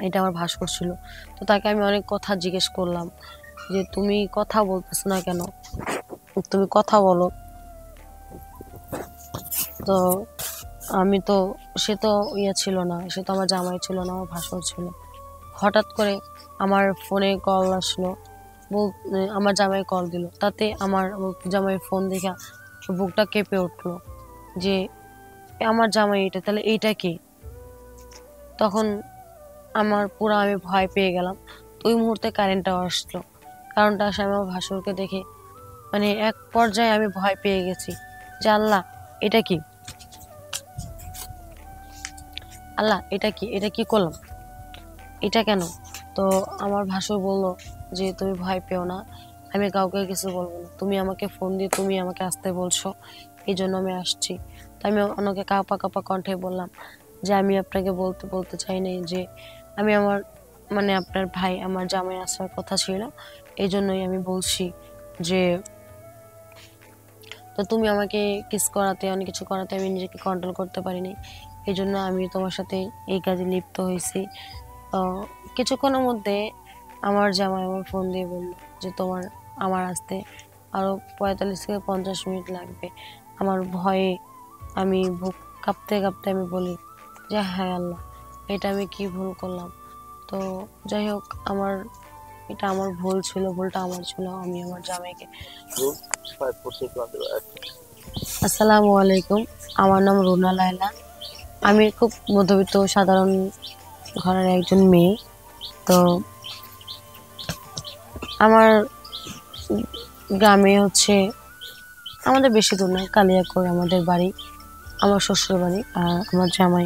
এটা আমার ভাস্কর ছিল। তো তাকে আমি অনেক কথা জিজ্ঞেস করলাম যে, "তুমি কথা বলতেছো না কেন? তুমি কথা বলো।" তো আমি তো সে তো ছিল না, সে তো আমার জামাই ছিল না, আমার ভাসুর ছিল। হঠাৎ করে আমার ফোনে কল আসলো, আমার জামাই কল দিল। তাতে আমার জামাইয়ের ফোন দেখা বুকটা কেঁপে উঠলো যে, আমার জামাই এটা, তাহলে এইটা কে? তখন আমি ভয় পেয়ে গেলাম। তো ওই মুহূর্তে কারেন্টটাও আসলো। কারেন্টটা আসে আমি আমার ভাসুরকে দেখে মানে এক পর্যায়ে আমি ভয় পেয়ে গেছি যে, আল্লাহ এটা কি? আল্লাহ এটা কি? এটা কি করলাম? এটা কেন? তো আমার ভাসুর বলল যে, "তুমি ভয় পেও না। আমি কাউকে কিছু বলব না। তুমি আমাকে ফোন দিয়ে তুমি আমাকে আসতে বলছো। এজন্য আমি আসছি।" তো আমি ওনাকে কাঁপা, কাঁপা কণ্ঠে বললাম যে, "আমি আপনাকে বলতে চাই নাই যে আমি আমার আপনার ভাই, আমার জামাই আসার কথা ছিল। এজন্যই আমি বলছি যে, তো তুমি আমাকে কিস করাতে, অনেক কিছু করাতে আমি নিজেকে কন্ট্রোল করতে পারিনি। এজন্য আমি তোমার সাথে এই কাজে লিপ্ত হইছি।" তো কিছুক্ষণের মধ্যে আমার জামাই আমার ফোন দিয়ে বলল যে, আমার আসতে আরো ৪৫ থেকে ৫০ মিনিট লাগবে। আমার ভয়ে আমি বুক কাঁপতে, কাঁপতে আমি বলি যে, "হায় আল্লাহ! এটা আমি কি ভুল করলাম?" তো যাই হোক, এটা আমার ভুল ছিল, ভুলটা আমার ছিল। আমি আমার জামাইকে আসসালামু আলাইকুম। আমার নাম রুনা লায়লা। আমি খুব মধ্যবিত্ত সাধারণ ঘরের একজন মেয়ে। তো আমার গ্রামে আমাদের বেশি দূর না, কালিয়াকৈর আমাদের বাড়ি, আমার শ্বশুর বাড়ি। আর আমার জামাই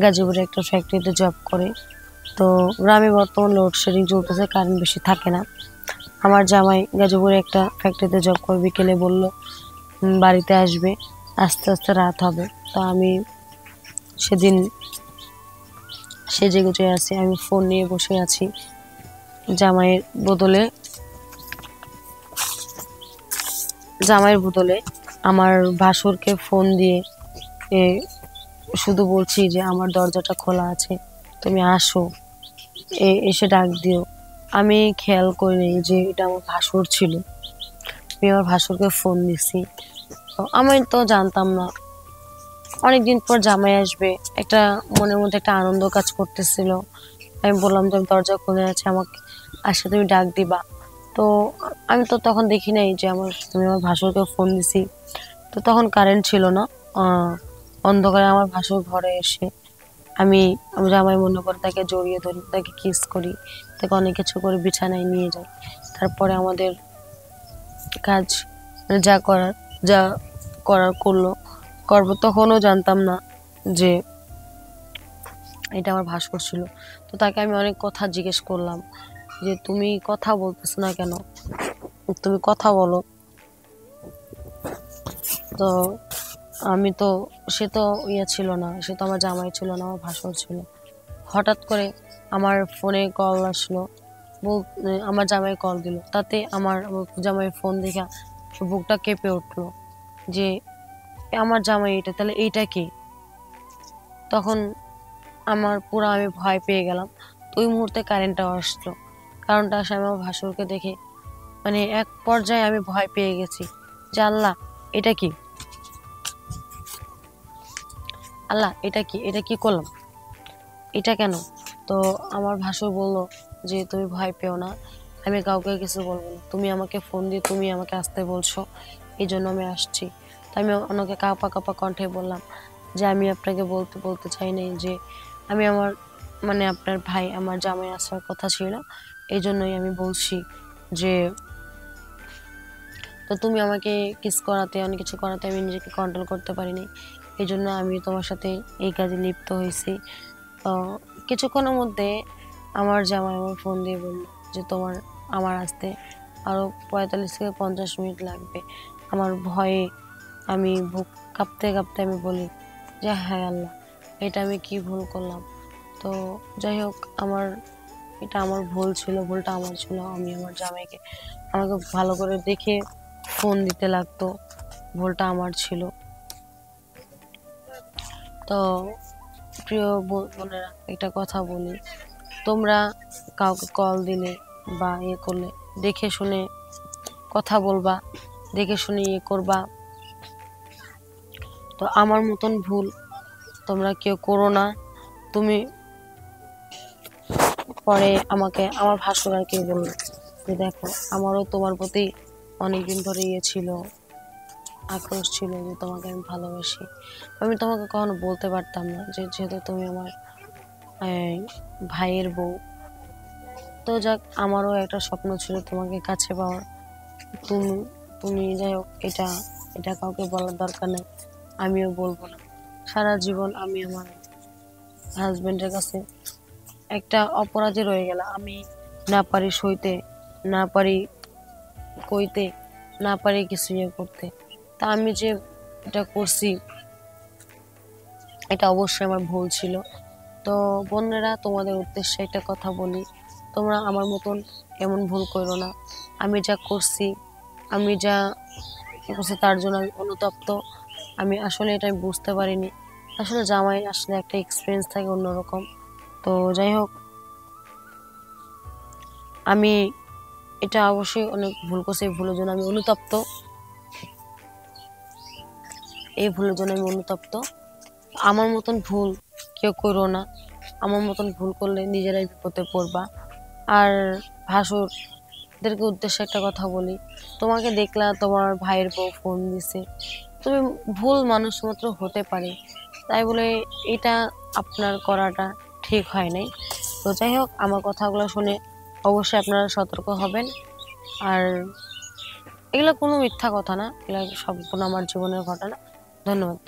গাজীপুরে একটা ফ্যাক্টরিতে জব করে। তো গ্রামে বর্তমান লোডশেডিং চলতেছে, কারেন্ট বেশি থাকে না। আমার জামাই গাজীপুরে একটা ফ্যাক্টরিতে জব করে, বিকেলে বলল বাড়িতে আসবে, আস্তে আস্তে রাত হবে। তো আমি সেদিন সেজেগুজে আছি, আমি ফোন নিয়ে বসে আছি। জামাইয়ের বদলে আমার ভাসুরকে ফোন দিয়ে শুধু বলছি যে, আমার দরজাটা খোলা আছে, তুমি আসো, এসে ডাক দিও। আমি খেয়াল করিনি যে এটা আমার ভাসুর ছিল। আমি আমার ভাসুরকে ফোন দিছি। আমি তো জানতাম না, অনেকদিন পর জামাই আসবে, একটা মনের মধ্যে একটা আনন্দ কাজ করতেছিল। আমি বললাম যে, দরজা খুলে আছে, আমাকে আসে তুমি ডাক দিবা। তো আমি তো তখন দেখি নাই যে আমি আমার ভাসুরকে ফোন দিছি। তো তখন কারেন্ট ছিল না। অন্ধকারে আমার ভাসুর ঘরে এসে আমি জামাই মনে করে তাকে জড়িয়ে ধরি, তাকে কিস করি, তাকে অনেক কিছু করে বিছানায় নিয়ে যাই। তারপরে আমাদের কাজ যা করার যা করার করবো। তখনও জানতাম না যে এটা আমার ভাস্কর ছিল। তো তাকে আমি অনেক কথা জিজ্ঞেস করলাম যে, "তুমি কথা বলতেছো না কেন? তুমি কথা বলো।" তো সে তো ছিল না, সে তো আমার জামাই ছিল না, আমার ভাসুর ছিল। হঠাৎ করে আমার ফোনে কল আসলো, আমার জামাই কল দিল। তাতে আমার জামাইয়ের ফোন দেখা বুকটা কেঁপে উঠলো যে, আমার জামাই এটা, তাহলে এইটা কে? তখন আমি ভয় পেয়ে গেলাম। তো ওই মুহূর্তে কারেন্টটাও আসলো। কারেন্টটা আসে আমি আমার ভাসুরকে দেখে এক পর্যায়ে আমি ভয় পেয়ে গেছি যে, আল্লাহ এটা কি? আল্লাহ এটা কি? এটা কি করলাম? এটা কেন? তো আমার ভাসুর বলল যে, "তুমি ভয় পেও না। আমি কাউকে কিছু বলব না। তুমি আমাকে ফোন দিয়ে তুমি আমাকে আসতে বলছো। এজন্য আমি আসছি।" তো আমি ওনাকে কাঁপা, কাঁপা কণ্ঠে বললাম যে, "আমি আপনাকে বলতে চাই নাই যে আমি আপনার ভাই, আমার জামাই আসার কথা ছিল। এজন্যই আমি বলছি যে, তো তুমি আমাকে কিস করাতে, অনেক কিছু করাতে আমি নিজেকে কন্ট্রোল করতে পারিনি। এজন্য আমি তোমার সাথে এই কাজে লিপ্ত হইছি।" তো কিছুক্ষণের মধ্যে আমার জামাই আমার ফোন দিয়ে বলল যে, আমার আসতে আরো ৪৫ থেকে ৫০ মিনিট লাগবে। আমার ভয়ে আমি বুক কাঁপতে, কাঁপতে আমি বলি যে, হায় আল্লাহ! এটা আমি কি ভুল করলাম? তো যাই হোক, এটা আমার ভুল ছিল, ভুলটা আমার ছিল। আমি আমার জামাইকে আমাকে ভালো করে দেখে ফোন দিতে লাগতো। ভুলটা আমার ছিল। তো প্রিয় বোনেরা, একটা কথা বলি, তোমরা কাউকে কল দিলে বা করলে দেখে শুনে কথা বলবা, দেখে শুনে করবা। তো আমার মতন ভুল তোমরা কেউ করো না। তুমি পরে আমাকে আমার ভাসুর আর কি বললো যে দেখো আমারও তোমার প্রতি অনেকদিন ধরে ছিল, আক্রোশ ছিল যে তোমাকে আমি ভালোবাসি। আমি তোমাকে কখনো বলতে পারতাম না যে যেহেতু তুমি আমার ভাইয়ের বউ। তো যাক, আমারও একটা স্বপ্ন ছিল তোমাকে কাছে পাওয়ার। তুমি তুমি যাই হোক, এটা এটা কাউকে বলার দরকার নেই, আমিও বলবো না। সারা জীবন আমি আমার হাজবেন্ডের কাছে একটা অপরাধী রয়ে গেলাম। আমি না পারি সইতে, না পারি কইতে, না পারি কিছু করতে। তা আমি যে এটা করছি এটা অবশ্যই আমার ভুল ছিল। তো বোনেরা, তোমাদের উদ্দেশ্যে একটা কথা বলি, তোমরা আমার মতন এমন ভুল করো না। আমি যা করছি, আমি যা করছি তার জন্য আমি অনুতপ্ত। আমি আসলে এটা বুঝতে পারিনি। আসলে জামাই আসলে একটা এক্সপিরিয়েন্স থাকে অন্যরকম। তো যাই হোক, আমি এটা অবশ্যই অনেক ভুল করছি। এই ভুলের জন্য আমি অনুতপ্ত, আমার মতন ভুল কেউ করো না। আমার মতন ভুল করলে নিজেরাই বিপদে পড়বা। আর ভাসুরদেরকে উদ্দেশ্যে একটা কথা বলি, তোমাকে দেখলা তোমার ভাইয়ের বউ ফোন দিছে, তুমি ভুল মানুষ মাত্র হতে পারে, তাই বলে এটা আপনার করাটা ঠিক হয় নাই। তো যাই হোক, আমার কথাগুলো শুনে অবশ্যই আপনারা সতর্ক হবেন। আর এগুলো কোনো মিথ্যা কথা না, এগুলো সম্পূর্ণ আমার জীবনের ঘটনা। ধন্যবাদ।